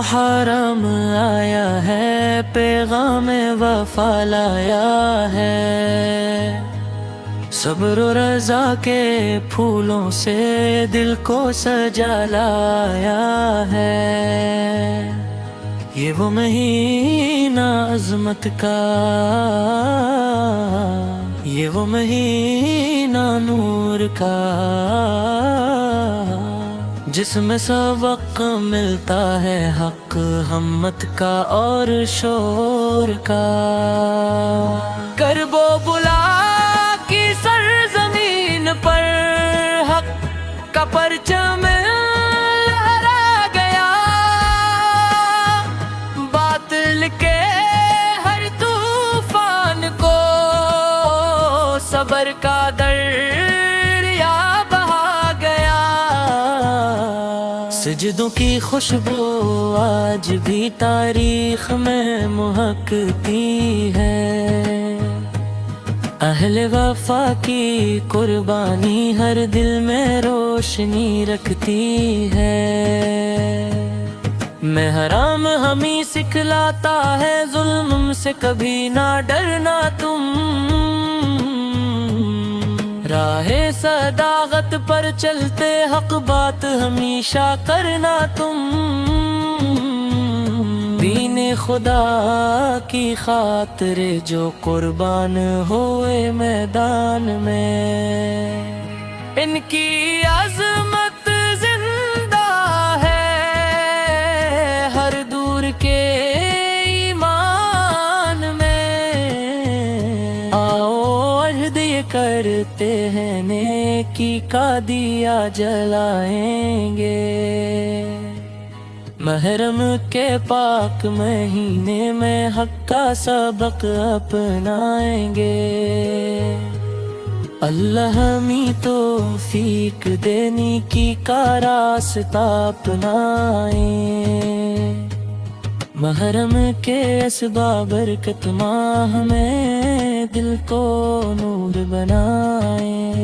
محرم آیا ہے، پیغام وفا لایا ہے، صبر و رضا کے پھولوں سے دل کو سجا لایا ہے۔ یہ وہ مہینہ عظمت کا، یہ وہ مہینہ نور کا، جس میں سبق ملتا ہے حق ہمت کا اور شور کا۔ کرب و بلا کی سرزمین پر حق کا پرچم لہرا گیا، باطل کے ہر طوفان کو صبر کا دریا بہا گیا۔ سجدوں کی خوشبو آج بھی تاریخ میں مہکتی ہے، اہل وفا کی قربانی ہر دل میں روشنی رکھتی ہے۔ محرم ہمیں سکھلاتا ہے ظلم سے کبھی نہ ڈرنا تم، راہ صداقت پر چلتے حق بات ہمیشہ کرنا تم، دین خدا کی خاطر جو قربان ہوئے میدان میں، ان کی عظمت زندہ ہے ہر دور کے ایمان میں۔ آؤ عہد یہ کرتے ہیں نیکی کا دیا جلائیں گے، محرم کے پاک مہینے میں حق کا سبق اپنائیں گے۔ اللہ ہمیں توفیق دینے کی کا راستہ اپنائیں، محرم کے اسباب برکت ماہ میں دل کو نور بنائیں۔